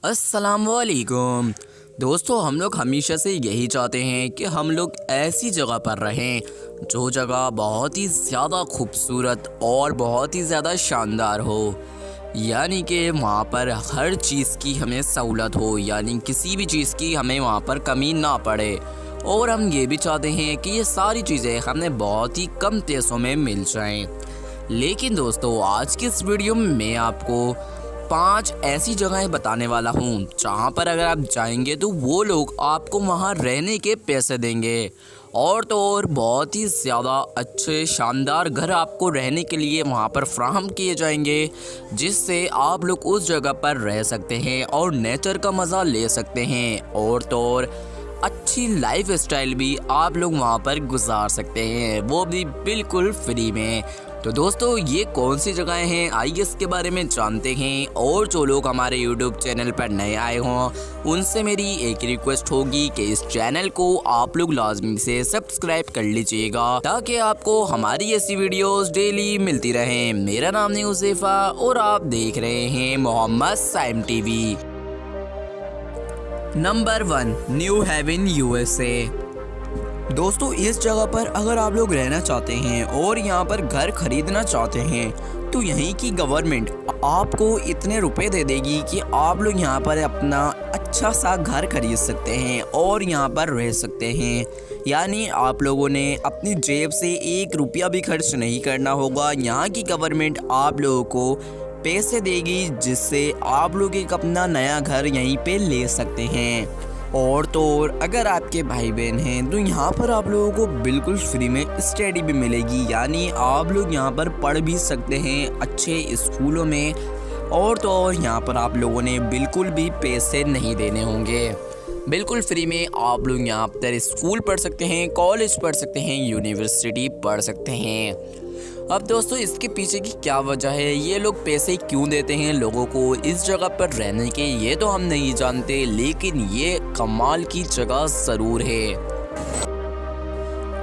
अस्सलामुअलैकुम दोस्तों, हम लोग हमेशा से यही चाहते हैं कि हम लोग ऐसी जगह पर रहें जो जगह बहुत ही ज़्यादा खूबसूरत और बहुत ही ज़्यादा शानदार हो। यानी कि वहाँ पर हर चीज़ की हमें सहूलत हो, यानी किसी भी चीज़ की हमें वहाँ पर कमी ना पड़े। और हम ये भी चाहते हैं कि ये सारी चीज़ें हमें बहुत ही कम पैसों में मिल जाएं। लेकिन दोस्तों, आज की इस वीडियो में मैं आपको 5 ऐसी जगहें बताने वाला हूँ जहाँ पर अगर आप जाएंगे तो वो लोग आपको वहाँ रहने के पैसे देंगे और तो और बहुत ही ज़्यादा अच्छे शानदार घर आपको रहने के लिए वहाँ पर फ्राहम किए जाएंगे, जिससे आप लोग उस जगह पर रह सकते हैं और नेचर का मज़ा ले सकते हैं और तो और अच्छी लाइफ स्टाइल भी आप लोग वहाँ पर गुजार सकते हैं, वो भी बिल्कुल फ्री में। तो दोस्तों, ये कौन सी जगहें हैं, आइए इसके बारे में जानते हैं। और जो लोग हमारे YouTube चैनल पर नए आए हों उनसे मेरी एक रिक्वेस्ट होगी कि इस चैनल को आप लोग लाजमी से सब्सक्राइब कर लीजिएगा ताकि आपको हमारी ऐसी वीडियोस डेली मिलती रहें। मेरा नाम है हुज़ैफा और आप देख रहे हैं Mohammad Saim TV. Number 1, New Haven USA। दोस्तों, इस जगह पर अगर आप लोग रहना चाहते हैं और यहाँ पर घर खरीदना चाहते हैं तो यहीं की गवर्नमेंट आपको इतने रुपए दे देगी कि आप लोग यहाँ पर अपना अच्छा सा घर खरीद सकते हैं और यहाँ पर रह सकते हैं। यानी आप लोगों ने अपनी जेब से 1 रुपया भी खर्च नहीं करना होगा। यहाँ की गवर्नमेंट आप लोगों को पैसे देगी जिससे आप लोग एक अपना नया घर यहीं पे ले सकते हैं। और तो और अगर आपके भाई बहन हैं तो यहाँ पर आप लोगों को बिल्कुल फ्री में स्टडी भी मिलेगी, यानी आप लोग यहाँ पर पढ़ भी सकते हैं अच्छे स्कूलों में। और तो और यहाँ पर आप लोगों ने बिल्कुल भी पैसे नहीं देने होंगे, बिल्कुल फ्री में आप लोग यहाँ पर स्कूल पढ़ सकते हैं, कॉलेज पढ़ सकते हैं, यूनिवर्सिटी पढ़ सकते हैं। अब दोस्तों, इसके पीछे की क्या वजह है, ये लोग पैसे क्यों देते हैं लोगों को इस जगह पर रहने के, ये तो हम नहीं जानते, लेकिन ये कमाल की जगह ज़रूर है।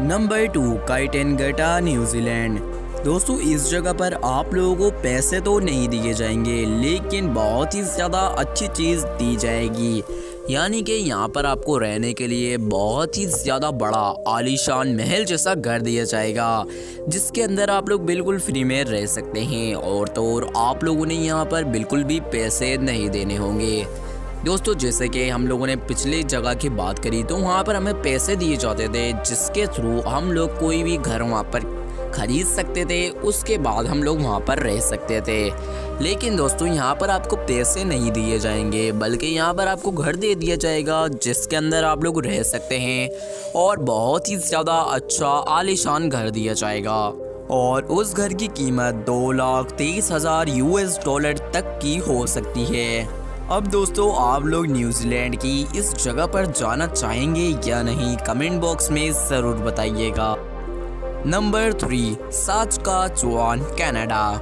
Number 2, Kaitangata New Zealand. दोस्तों, इस जगह पर आप लोगों को पैसे तो नहीं दिए जाएंगे लेकिन बहुत ही ज़्यादा अच्छी चीज़ दी जाएगी। यानी कि यहाँ पर आपको रहने के लिए बहुत ही ज़्यादा बड़ा आलीशान महल जैसा घर दिया जाएगा जिसके अंदर आप लोग बिल्कुल फ्री में रह सकते हैं और तो और आप लोगों ने यहाँ पर बिल्कुल भी पैसे नहीं देने होंगे। दोस्तों, जैसे कि हम लोगों ने पिछली जगह की बात करी तो वहाँ पर हमें पैसे दिए जाते थे जिसके थ्रू हम लोग कोई भी घर वहाँ पर खरीद सकते थे, उसके बाद हम लोग वहाँ पर रह सकते थे। लेकिन दोस्तों, यहाँ पर आपको पैसे नहीं दिए जाएंगे बल्कि यहाँ पर आपको घर दे दिया जाएगा जिसके अंदर आप लोग रह सकते हैं और बहुत ही ज़्यादा अच्छा आलीशान घर दिया जाएगा और उस घर की कीमत $2,30,000 US तक की हो सकती है। अब दोस्तों, आप लोग न्यूजीलैंड की इस जगह पर जाना चाहेंगे या नहीं, कमेंट बॉक्स में ज़रूर बताइएगा। Number 3, Saskatchewan Canada.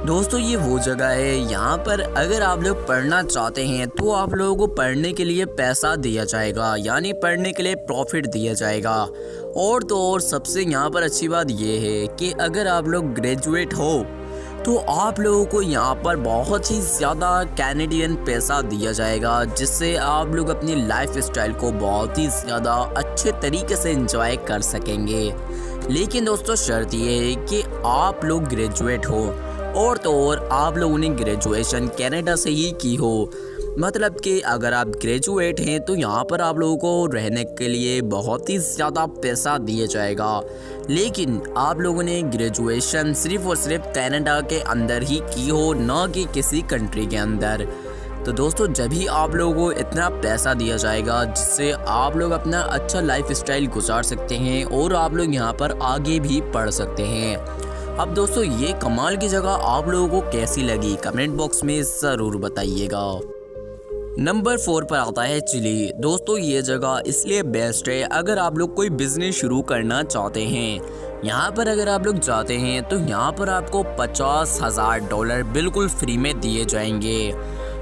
दोस्तों, ये वो जगह है यहाँ पर अगर आप लोग पढ़ना चाहते हैं तो आप लोगों को पढ़ने के लिए पैसा दिया जाएगा, यानी पढ़ने के लिए प्रॉफिट दिया जाएगा। और तो और सबसे यहाँ पर अच्छी बात ये है कि अगर आप लोग ग्रेजुएट हो तो आप लोगों को यहाँ पर बहुत ही ज़्यादा कैनेडियन पैसा दिया जाएगा जिससे आप लोग अपनी लाइफ स्टाइल को बहुत ही ज़्यादा अच्छे तरीके से एंजॉय कर सकेंगे। लेकिन दोस्तों, शर्त ये है कि आप लोग ग्रेजुएट हो और तो और आप लोगों ने ग्रेजुएशन कनाडा से ही की हो। मतलब कि अगर आप ग्रेजुएट हैं तो यहाँ पर आप लोगों को रहने के लिए बहुत ही ज़्यादा पैसा दिया जाएगा। लेकिन आप लोगों ने ग्रेजुएशन सिर्फ़ और सिर्फ कनाडा के अंदर ही की हो, ना कि किसी कंट्री के अंदर। तो दोस्तों, जब भी आप लोगों को इतना पैसा दिया जाएगा जिससे आप लोग अपना अच्छा लाइफ स्टाइल गुजार सकते हैं और आप लोग यहाँ पर आगे भी पढ़ सकते हैं। अब दोस्तों, ये कमाल की जगह आप लोगों को कैसी लगी कमेंट बॉक्स में ज़रूर बताइएगा। नंबर 4 पर आता है चिली। दोस्तों, ये जगह इसलिए बेस्ट है अगर आप लोग कोई बिजनेस शुरू करना चाहते हैं। यहाँ पर अगर आप लोग जाते हैं तो यहाँ पर आपको $50,000 बिल्कुल फ्री में दिए जाएंगे।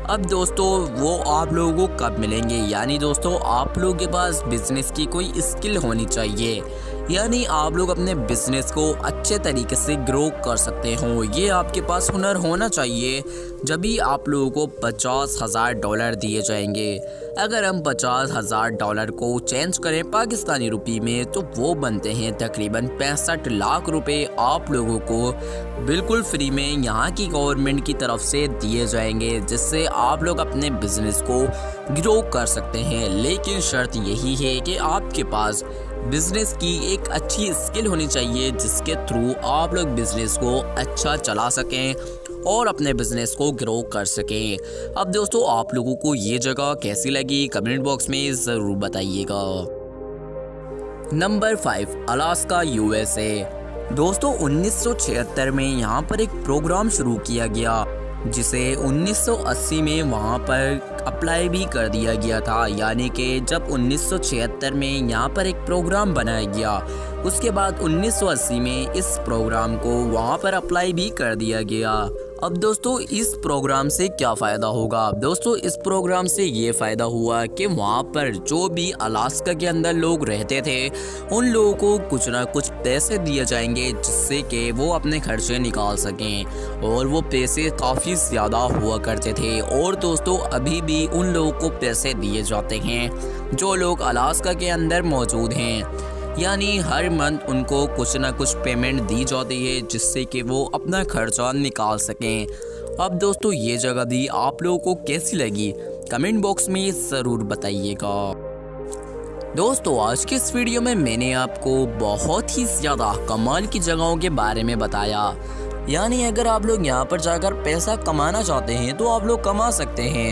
अब दोस्तों, वो आप लोगों को कब मिलेंगे, यानी दोस्तों आप लोगों के पास बिजनेस की कोई स्किल होनी चाहिए, यानी आप लोग अपने बिजनेस को अच्छे तरीके से ग्रो कर सकते हो। ये आपके पास हुनर होना चाहिए। जब भी आप लोगों को $50,000 दिए जाएंगे, अगर हम $50,000 को चेंज करें पाकिस्तानी रुपये में तो वो बनते हैं तकरीबन 65 लाख रुपए आप लोगों को बिल्कुल फ्री में यहाँ की गवर्नमेंट की तरफ से दिए जाएंगे, जिससे आप लोग अपने बिजनेस को ग्रो कर सकते हैं। लेकिन शर्त यही है कि आपके पास बिजनेस की एक अच्छी स्किल होनी चाहिए, जिसके थ्रू आप लोग बिजनेस को अच्छा चला सकें और अपने बिजनेस को ग्रो कर सकें। अब दोस्तों, आप लोगों को ये जगह कैसी लगी कमेंट बॉक्स में ज़रूर बताइएगा। Number 5, Alaska USA। दोस्तों 1976 में यहाँ पर एक प्रोग्राम शुरू किया गया, जिसे 1980 में वहाँ पर अप्लाई भी कर दिया गया था। यानी कि जब 1976 में यहाँ पर एक प्रोग्राम बनाया गया, उसके बाद 1980 में इस प्रोग्राम को वहाँ पर अप्लाई भी कर दिया गया। अब दोस्तों, इस प्रोग्राम से क्या फ़ायदा होगा? दोस्तों, इस प्रोग्राम से ये फ़ायदा हुआ कि वहाँ पर जो भी अलास्का के अंदर लोग रहते थे, उन लोगों को कुछ ना कुछ पैसे दिए जाएंगे, जिससे कि वो अपने खर्चे निकाल सकें। और वो पैसे काफ़ी ज़्यादा हुआ करते थे। और दोस्तों, अभी भी उन लोगों को पैसे दिए जाते हैं जो लोग अलास्का के अंदर मौजूद हैं। यानी हर मंथ उनको कुछ ना कुछ पेमेंट दी जाती है, जिससे कि वो अपना खर्चा निकाल सकें। अब दोस्तों, ये जगह भी आप लोगों को कैसी लगी कमेंट बॉक्स में ज़रूर बताइएगा। दोस्तों, आज के इस वीडियो में मैंने आपको बहुत ही ज़्यादा कमाल की जगहों के बारे में बताया। यानी अगर आप लोग यहाँ पर जाकर पैसा कमाना चाहते हैं तो आप लोग कमा सकते हैं।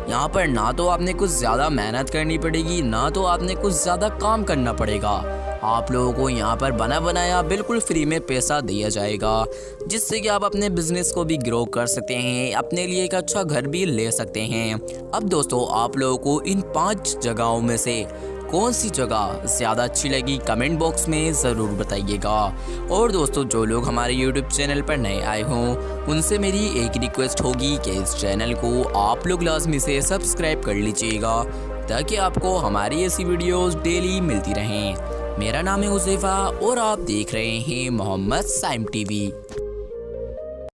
यहाँ पर ना तो आपने कुछ ज़्यादा मेहनत करनी पड़ेगी, ना तो आपने कुछ ज़्यादा काम करना पड़ेगा। आप लोगों को यहाँ पर बना बनाया बिल्कुल फ्री में पैसा दिया जाएगा, जिससे कि आप अपने बिजनेस को भी ग्रो कर सकते हैं, अपने लिए एक अच्छा घर भी ले सकते हैं। अब दोस्तों, आप लोगों को इन 5 जगहों में से कौन सी जगह ज़्यादा अच्छी लगी कमेंट बॉक्स में ज़रूर बताइएगा। और दोस्तों, जो लोग हमारे YouTube चैनल पर नए आए हों, उनसे मेरी एक रिक्वेस्ट होगी कि इस चैनल को आप लोग लाजमी से सब्सक्राइब कर लीजिएगा, ताकि आपको हमारी ऐसी वीडियोस डेली मिलती रहें। मेरा नाम है हुज़ैफ़ा और आप देख रहे हैं मोहम्मद साइम TV।